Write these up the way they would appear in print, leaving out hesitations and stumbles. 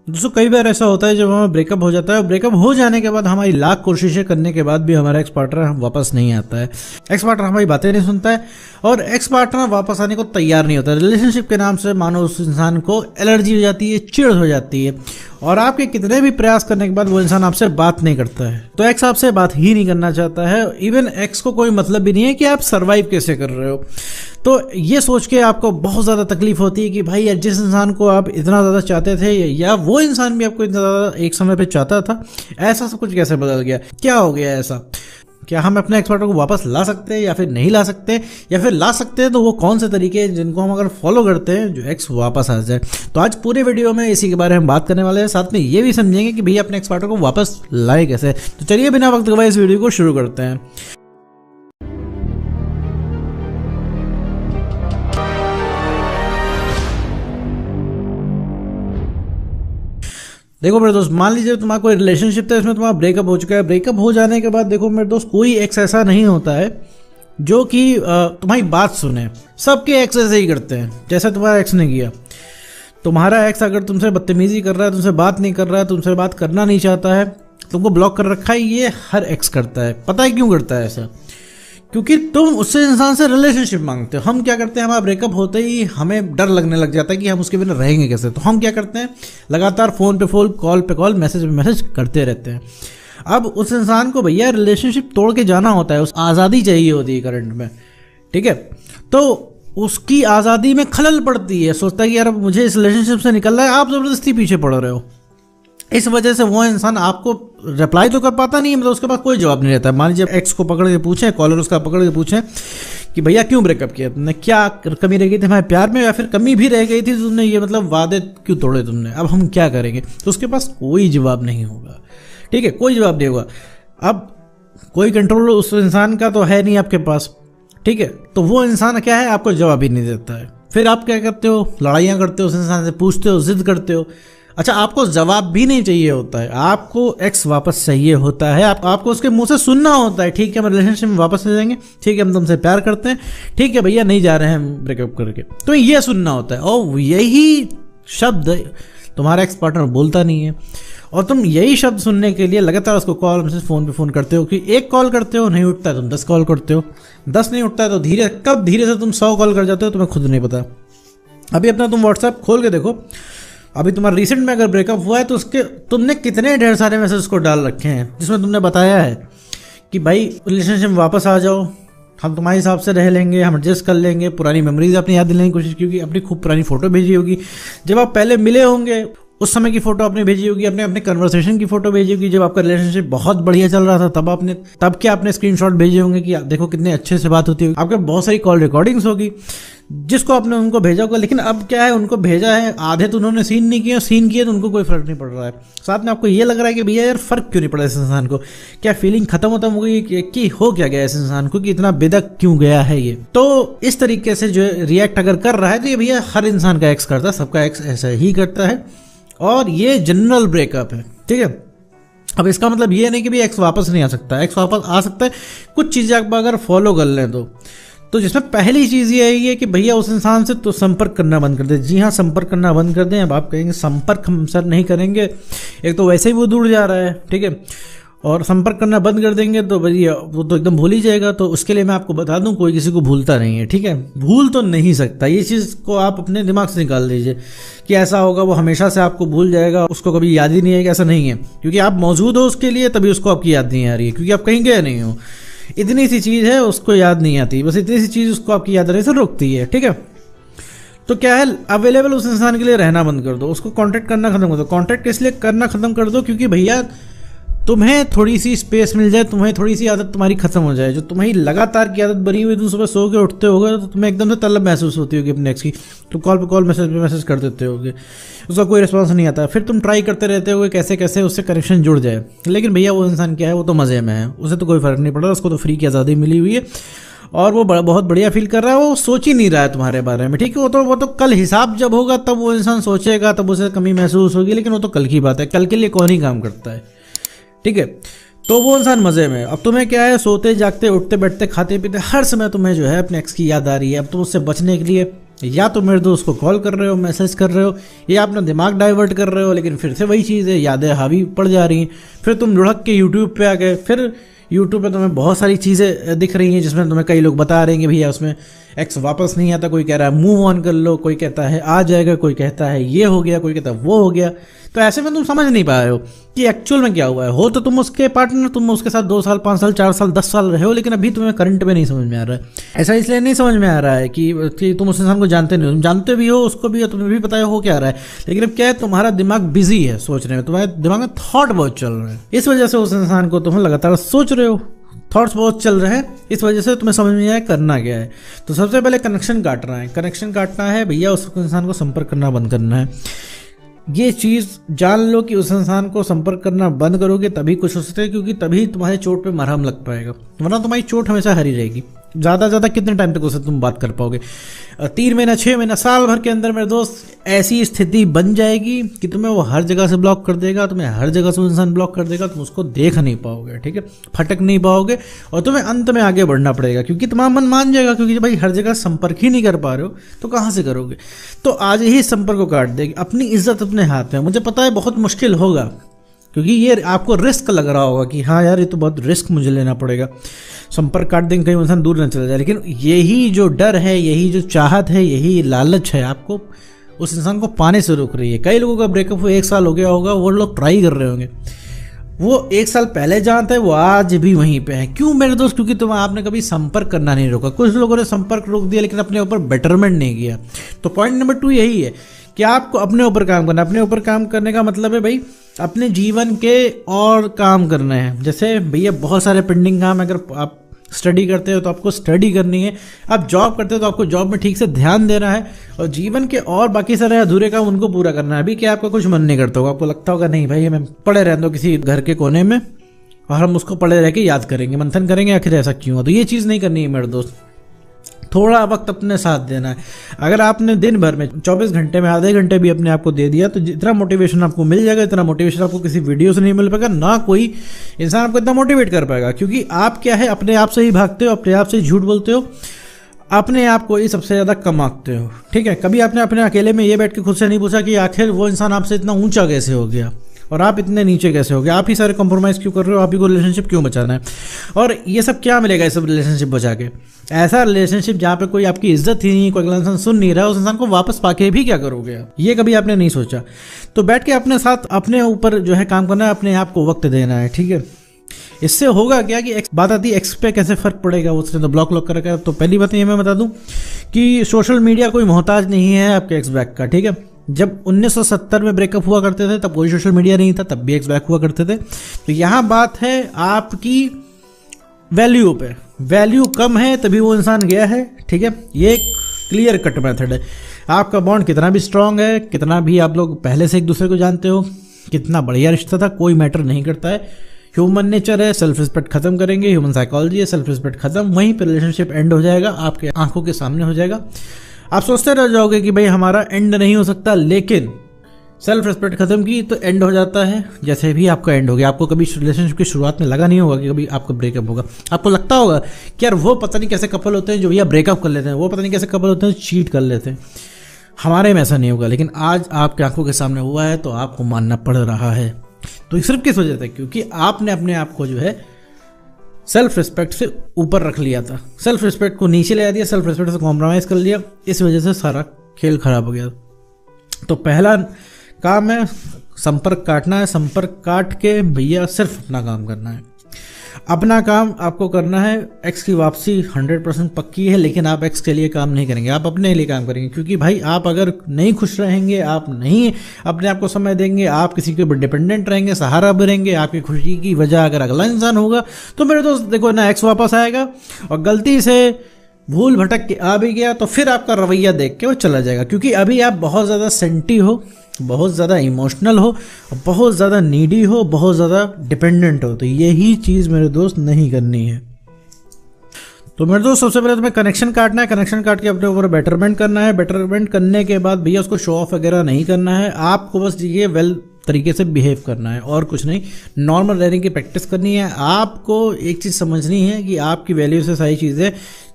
दोस्तों कई बार ऐसा होता है जब हमारा ब्रेकअप हो जाता है और ब्रेकअप हो जाने के बाद हमारी लाख कोशिशें करने के बाद भी हमारा एक्स पार्टनर वापस नहीं आता है। एक्स पार्टनर हमारी बातें नहीं सुनता है और एक्स पार्टनर वापस आने को तैयार नहीं होता। रिलेशनशिप के नाम से मानो उस इंसान को एलर्जी हो जाती है, चिढ़ हो जाती है और आपके कितने भी प्रयास करने के बाद वो इंसान आपसे बात नहीं करता है। तो एक्स आपसे बात ही नहीं करना चाहता है। इवन एक्स को कोई मतलब भी नहीं है कि आप सर्वाइव कैसे कर रहे हो। तो ये सोच के आपको बहुत ज़्यादा तकलीफ होती है कि भाई यार जिस इंसान को आप इतना ज़्यादा चाहते थे या वो इंसान भी आपको इतना ज़्यादा एक समय पे चाहता था, ऐसा सब कुछ कैसे बदल गया, क्या हो गया ऐसा। क्या हम अपने एक्स पार्टनर को वापस ला सकते हैं या फिर नहीं ला सकते, या फिर ला सकते हैं तो वो कौन से तरीके हैं जिनको हम अगर फॉलो करते हैं जो एक्स वापस आ जाए। तो आज पूरे वीडियो में इसी के बारे में बात करने वाले हैं, साथ में ये भी समझेंगे कि भैया अपने एक्स पार्टनर को वापस लाए कैसे। तो चलिए बिना वक्त गवाए इस वीडियो को शुरू करते हैं। देखो मेरे दोस्त, मान लीजिए तुम्हारा कोई रिलेशनशिप था, इसमें तुम्हारा ब्रेकअप हो चुका है। ब्रेकअप हो जाने के बाद देखो मेरे दोस्त, कोई एक्स ऐसा नहीं होता है जो कि तुम्हारी बात सुने। सबके एक्स ऐसे ही करते हैं जैसा तुम्हारा एक्स ने किया। तुम्हारा एक्स अगर तुमसे बदतमीजी कर रहा है, तुमसे बात नहीं कर रहा है, तुमसे बात करना नहीं चाहता है, तुमको ब्लॉक कर रखा है, ये हर एक्स करता है। पता है क्यों करता है ऐसा? क्योंकि तुम उससे इंसान से रिलेशनशिप मांगते हो। हम क्या करते हैं, हमारा ब्रेकअप होते ही हमें डर लगने लग जाता है कि हम उसके बिना रहेंगे कैसे। तो हम क्या करते हैं, लगातार फ़ोन पे फ़ोन, कॉल पे कॉल, मैसेज पे मैसेज करते रहते हैं। अब उस इंसान को भैया रिलेशनशिप तोड़ के जाना होता है, उस आज़ादी चाहिए होती है करंट में, ठीक है। तो उसकी आज़ादी में खलल पड़ती है, सोचता है कि यार अब मुझे इस रिलेशनशिप से निकलना है, आप ज़बरदस्ती पीछे पड़ रहे हो। इस वजह से वो इंसान आपको रिप्लाई तो कर पाता नहीं है, मतलब उसके पास कोई जवाब नहीं रहता। मान लीजिए एक्स को पकड़ के पूछें, कॉलर उसका पकड़ के पूछें कि भैया क्यों ब्रेकअप किया तुमने, क्या कमी रह गई थी हमारे प्यार में, या फिर कमी भी रह गई थी तुमने, ये मतलब वादे क्यों तोड़े तुमने, अब हम क्या करेंगे। तो उसके पास कोई जवाब नहीं होगा, ठीक है, कोई जवाब नहीं होगा। अब कोई कंट्रोल उस इंसान का तो है नहीं आपके पास, ठीक है। तो वो इंसान क्या है, आपको जवाब ही नहीं देता है। फिर आप क्या करते हो, लड़ाइयाँ करते हो, उस इंसान से पूछते हो, जिद करते हो। अच्छा, आपको जवाब भी नहीं चाहिए होता है, आपको एक्स वापस चाहिए होता है। आपको उसके मुंह से सुनना होता है, ठीक है हम रिलेशनशिप में वापस ले जाएंगे, ठीक है हम तुमसे प्यार करते हैं, ठीक है भैया नहीं जा रहे हैं हम ब्रेकअप करके। तो ये सुनना होता है और यही शब्द तुम्हारा एक्स पार्टनर बोलता नहीं है। और तुम यही शब्द सुनने के लिए लगातार उसको कॉल मैसेज फ़ोन पे फ़ोन करते हो कि एक कॉल करते हो नहीं उठता है तुम 10 कॉल करते हो, 10 नहीं उठता है तो धीरे से तुम 100 कॉल कर जाते हो, तुम्हें खुद नहीं पता। अभी अपना तुम व्हाट्सएप खोल के देखो, अभी तुम्हारा रिसेंट में अगर ब्रेकअप हुआ है तो उसके तुमने कितने ढेर सारे मैसेज उसको डाल रखे हैं जिसमें तुमने बताया है कि भाई रिलेशनशिप में वापस आ जाओ, हम तुम्हारे हिसाब से रह लेंगे, हम एडजस्ट कर लेंगे, पुरानी मेमोरीज अपनी याद दिलाने की कोशिश की होगी, अपनी खूब पुरानी फोटो भेजी होगी, जब आप पहले मिले होंगे उस समय की फोटो आपने भेजी होगी, अपने कन्वर्सेशन की फोटो भेजी होगी, जब आपका रिलेशनशिप बहुत बढ़िया चल रहा था तब क्या आपने स्क्रीनशॉट भेजे होंगे कि देखो कितने अच्छे से बात होती होगी, आपके बहुत सारी कॉल रिकॉर्डिंग्स होगी जिसको आपने उनको भेजा होगा। लेकिन अब क्या है, उनको भेजा है, आधे तो उन्होंने सीन नहीं किया, सीन किए तो उनको कोई फर्क नहीं पड़ रहा है। साथ में आपको ये लग रहा है कि भैया यार फर्क क्यों नहीं पड़ा इस इंसान को, क्या फीलिंग खत्म हो गई कि हो क्या गया इस इंसान को कि इतना बेदक क्यों गया है ये। तो इस तरीके से जो रिएक्ट अगर कर रहा है तो ये भैया हर इंसान का एक्स करता है, सबका एक्स ऐसा ही करता है और ये जनरल ब्रेकअप है, ठीक है। अब इसका मतलब ये नहीं कि भाई एक्स वापस नहीं आ सकता, एक्स वापस आ सकता है, कुछ चीज़ें आप अगर फॉलो कर लें तो जिसमें पहली चीज़ ये है कि भैया उस इंसान से तो संपर्क करना बंद कर दें। जी हाँ, संपर्क करना बंद कर दें। अब आप कहेंगे संपर्क हम सर नहीं करेंगे, एक तो वैसे ही वो दूर जा रहा है, ठीक है, और संपर्क करना बंद कर देंगे तो भैया वो तो एकदम भूल ही जाएगा। तो उसके लिए मैं आपको बता दूं, कोई किसी को भूलता नहीं है, ठीक है, भूल तो नहीं सकता। ये चीज़ को आप अपने दिमाग से निकाल दीजिए कि ऐसा होगा वो हमेशा से आपको भूल जाएगा, उसको कभी याद ही नहीं आएगा, ऐसा नहीं है। क्योंकि आप मौजूद हो उसके लिए तभी उसको आपकी याद नहीं आ रही है, क्योंकि आप कहीं गए नहीं हो। इतनी सी चीज़ है, उसको याद नहीं आती, बस इतनी सी चीज़ उसको आपकी याद आने से रोकती है, ठीक है। तो क्या है, अवेलेबल उस इंसान के लिए रहना बंद कर दो, उसको कांटेक्ट करना खत्म कर दो। कांटेक्ट इसलिए करना खत्म कर दो क्योंकि भैया तुम्हें थोड़ी सी स्पेस मिल जाए, तुम्हें थोड़ी सी आदत तुम्हारी खत्म हो जाए, जो तुम्हारी लगातार की आदत बनी हुई, तुम सुबह सो के उठते होगे तो तुम्हें एकदम से तलब महसूस होती होगी अपने एक्स की, तुम कॉल पे कॉल मैसेज पे मैसेज कर देते होगे, उसका कोई रिस्पॉन्स नहीं आता, फिर तुम ट्राई करते रहते होगे कैसे कैसे उससे कनेक्शन जुड़ जाए। लेकिन भैया वो इंसान क्या है, वो तो मज़े में है, उसे तो कोई फ़र्क नहीं पड़ रहा, उसको तो फ्री की आज़ादी मिली हुई है और वो बहुत बढ़िया फील कर रहा है, वो सोच ही नहीं रहा है तुम्हारे बारे में, ठीक है। वो तो कल हिसाब जब होगा तब वो इंसान सोचेगा, तब उसे कमी महसूस होगी, लेकिन वो तो कल की बात है, कल के लिए कौन ही काम करता है, ठीक है। तो वो इंसान मज़े में। अब तुम्हें क्या है, सोते जागते उठते बैठते खाते पीते हर समय तुम्हें जो है अपने एक्स की याद आ रही है। अब तुम उससे बचने के लिए या तो मेरे दोस्त को कॉल कर रहे हो, मैसेज कर रहे हो, या अपना दिमाग डाइवर्ट कर रहे हो, लेकिन फिर से वही चीज़ है, यादें हावी पड़ जा रही हैं। फिर तुम लुढ़क के यूट्यूब पे आ गए, फिर यूट्यूब पे तुम्हें बहुत सारी चीज़ें दिख रही हैं जिसमें तुम्हें कई लोग बता रहे हैं कि भैया उसमें एक्स वापस नहीं आता, कोई कह रहा है मूव ऑन कर लो, कोई कहता है आ जाएगा, कोई कहता है ये हो गया, कोई कहता है वो हो गया। तो ऐसे में तुम समझ नहीं पा रहे हो कि एक्चुअल में क्या हुआ है। हो तो तुम उसके पार्टनर, तुम उसके साथ 2 साल 5 साल 4 साल 10 साल रहे हो, लेकिन अभी तुम्हें करंट में नहीं समझ में आ रहा है। ऐसा इसलिए नहीं समझ में आ रहा है कि तुम उस इंसान को जानते नहीं हो, तुम जानते भी हो उसको भी, तुम्हें भी पता है हो क्या रहा है, लेकिन अब क्या है, तुम्हारा दिमाग बिजी है सोचने में, तुम्हारे दिमाग में थॉट बहुत चल रहे हैं। इस वजह से उस इंसान को तुम लगातार सोच रहे हो, थॉट्स बहुत चल रहे हैं, इस वजह से तुम्हें समझ में आया करना क्या है। तो सबसे पहले कनेक्शन काटना है। कनेक्शन काटना है भैया, उस इंसान को संपर्क करना बंद करना है। ये चीज़ जान लो कि उस इंसान को संपर्क करना बंद करोगे तभी कुछ हो सकता है, क्योंकि तभी तुम्हारे चोट पे मरहम लग पाएगा, वरना तुम्हारी चोट हमेशा हरी रहेगी। ज़्यादा ज़्यादा कितने टाइम तक उससे तुम बात कर पाओगे? 3 महीना 6 महीना साल भर के अंदर मेरे दोस्त ऐसी स्थिति बन जाएगी कि तुम्हें वो हर जगह से ब्लॉक कर देगा, तुम्हें हर जगह से इंसान ब्लॉक कर देगा, तुम उसको देख नहीं पाओगे, ठीक है, फटक नहीं पाओगे, और तुम्हें अंत में आगे बढ़ना पड़ेगा, क्योंकि तुम्हारा मन मान जाएगा, क्योंकि भाई हर जगह संपर्क ही नहीं कर पा रहे हो तो कहाँ से करोगे। तो आज ही संपर्क को काट देगी। अपनी इज्जत अपने हाथ में। मुझे पता है बहुत मुश्किल होगा, क्योंकि ये आपको रिस्क लग रहा होगा कि हाँ यार ये तो बहुत रिस्क मुझे लेना पड़ेगा, संपर्क काट देंगे कहीं इंसान दूर न चला जाए, लेकिन यही जो डर है, यही जो चाहत है, यही लालच है आपको उस इंसान को पाने से रोक रही है। कई लोगों का ब्रेकअप हुआ 1 साल हो गया होगा, वो लोग ट्राई कर रहे होंगे, वो 1 साल पहले जानते हैं, वो आज भी वहीं पे है। क्यों मेरे दोस्त? क्योंकि आपने कभी संपर्क करना नहीं रोका। कुछ लोगों ने संपर्क रोक दिया लेकिन अपने ऊपर बेटरमेंट नहीं किया। तो पॉइंट नंबर 2 यही है कि आपको अपने ऊपर काम करना। अपने ऊपर काम करने का मतलब है भाई अपने जीवन के और काम करना है। जैसे भैया बहुत सारे पेंडिंग काम, अगर आप स्टडी करते हो तो आपको स्टडी करनी है, आप जॉब करते हो तो आपको जॉब में ठीक से ध्यान देना है, और जीवन के और बाकी सारे अधूरे काम उनको पूरा करना है। अभी क्या आपका कुछ मन नहीं करता होगा, आपको लगता होगा नहीं भाई मैं पड़े रहने दो किसी घर के कोने में और हम उसको पड़े रह के याद करेंगे, मंथन करेंगे आखिर ऐसा क्यों हुआ। तो ये चीज़ नहीं करनी है मेरे दोस्त। थोड़ा वक्त अपने साथ देना है। अगर आपने दिन भर में 24 घंटे में आधे घंटे भी अपने आप को दे दिया तो जितना मोटिवेशन आपको मिल जाएगा, इतना मोटिवेशन आपको किसी वीडियो से नहीं मिल पाएगा, ना कोई इंसान आपको इतना मोटिवेट कर पाएगा। क्योंकि आप क्या है, अपने आप से ही भागते हो, अपने आप से ही झूठ बोलते हो, अपने आप को ही सबसे ज़्यादा कम आंकते हो, ठीक है। कभी आपने अपने अकेले में ये बैठ के खुद से नहीं पूछा कि आखिर वो इंसान आपसे इतना ऊंचा कैसे हो गया और आप इतने नीचे कैसे हो गए, आप ही सारे कंप्रोमाइज़ क्यों कर रहे हो, आप ही को रिलेशनशिप क्यों बचाना है। और ये सब क्या मिलेगा, ये सब रिलेशनशिप बचा के? ऐसा रिलेशनशिप जहाँ पे कोई आपकी इज्जत ही नहीं, कोई अगला इंसान सुन नहीं रहा, उस इंसान को वापस पाके भी क्या करोगे आप? ये कभी आपने नहीं सोचा। तो बैठ के अपने साथ अपने ऊपर जो है काम करना है, अपने आप को वक्त देना है, ठीक है। इससे होगा क्या कि बात आती है एक्स पे कैसे फर्क पड़ेगा, उसने तो ब्लॉक कर रखा है। तो पहली बात ये मैं बता दूं कि सोशल मीडिया कोई मोहताज नहीं है आपके एक्स बैक का, ठीक है। जब 1970 में ब्रेकअप हुआ करते थे तब कोई सोशल मीडिया नहीं था, तब भी एक्स बैक हुआ करते थे। तो यहाँ बात है आपकी वैल्यू पे, वैल्यू कम है तभी वो इंसान गया है, ठीक है। ये एक क्लियर कट मेथड है। आपका बॉन्ड कितना भी स्ट्रांग है, कितना भी आप लोग पहले से एक दूसरे को जानते हो, कितना बढ़िया रिश्ता था, कोई मैटर नहीं करता है। ह्यूमन नेचर है, सेल्फ रिस्पेक्ट खत्म करेंगे, ह्यूमन साइकोलॉजी है, सेल्फ रिस्पेक्ट खत्म, वहीं पर रिलेशनशिप एंड हो जाएगा, आपके आंखों के सामने हो जाएगा। आप सोचते रह जाओगे कि भाई हमारा एंड नहीं हो सकता, लेकिन सेल्फ रिस्पेक्ट खत्म की तो एंड हो जाता है। जैसे भी आपका एंड हो गया, आपको कभी रिलेशनशिप की शुरुआत में लगा नहीं होगा कि कभी आपका ब्रेकअप होगा। आपको लगता होगा कि यार वो पता नहीं कैसे कपल होते हैं जो भैया ब्रेकअप कर लेते हैं, वो पता नहीं कैसे कपल होते हैं चीट कर लेते हैं। हमारे में ऐसा नहीं होगा, लेकिन आज आपकी आंखों के सामने हुआ है तो आपको मानना पड़ रहा है। तो सिर्फ किस वजह से? क्योंकि आपने अपने आप को जो है सेल्फ रिस्पेक्ट से ऊपर रख लिया था, सेल्फ रिस्पेक्ट को नीचे ले दिया, सेल्फ रिस्पेक्ट से कॉम्प्रोमाइज़ कर लिया, इस वजह से सारा खेल खराब हो गया। तो पहला काम है संपर्क काटना है। संपर्क काट के भैया सिर्फ अपना काम करना है। अपना काम आपको करना है। एक्स की वापसी 100% पक्की है, लेकिन आप एक्स के लिए काम नहीं करेंगे, आप अपने लिए काम करेंगे। क्योंकि भाई आप अगर नहीं खुश रहेंगे, आप नहीं अपने आप को समय देंगे, आप किसी के ऊपर डिपेंडेंट रहेंगे, सहारा बनेंगे, आपकी खुशी की वजह अगर अगला इंसान होगा तो मेरे दोस्त देखो ना, एक्स वापस आएगा और गलती से भूल भटक के आ भी गया तो फिर आपका रवैया देख के वो चला जाएगा। क्योंकि अभी आप बहुत ज़्यादा सेंटी हो, बहुत ज़्यादा इमोशनल हो, बहुत ज़्यादा नीडी हो, बहुत ज़्यादा डिपेंडेंट हो। तो यही चीज़ मेरे दोस्त नहीं करनी है। तो मेरे दोस्त सबसे पहले तुम्हें कनेक्शन काटना है। कनेक्शन काट के अपने ऊपर बेटरमेंट करना है। बेटरमेंट करने के बाद भैया उसको शो ऑफ वगैरह नहीं करना है। आपको बस ये वेल तरीके से बिहेव करना है और कुछ नहीं। नॉर्मल रहने की प्रैक्टिस करनी है। आपको एक चीज़ समझनी है कि आपकी वैल्यू से सारी चीज़ें,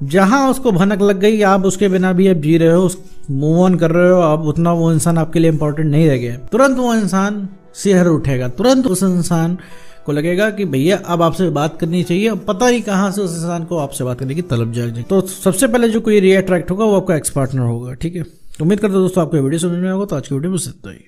जहाँ उसको भनक लग गई आप उसके बिना भी अब जी रहे हो, मूव ऑन कर रहे हो, अब उतना वो इंसान आपके लिए इंपॉर्टेंट नहीं रह गया, तुरंत वो इंसान सिर उठेगा, तुरंत उस इंसान को लगेगा कि भैया अब आपसे बात करनी चाहिए। पता नहीं कहाँ से उस इंसान को आपसे बात करने की तलब जाग जाए। तो सबसे पहले जो कोई रीअट्रैक्ट होगा वो आपका एक्स पार्टनर होगा। ठीक है, उम्मीद करता हूं दोस्तों आपको वीडियो समझ में आएगा। तो आज की वीडियो में सिर्फ इतना ही।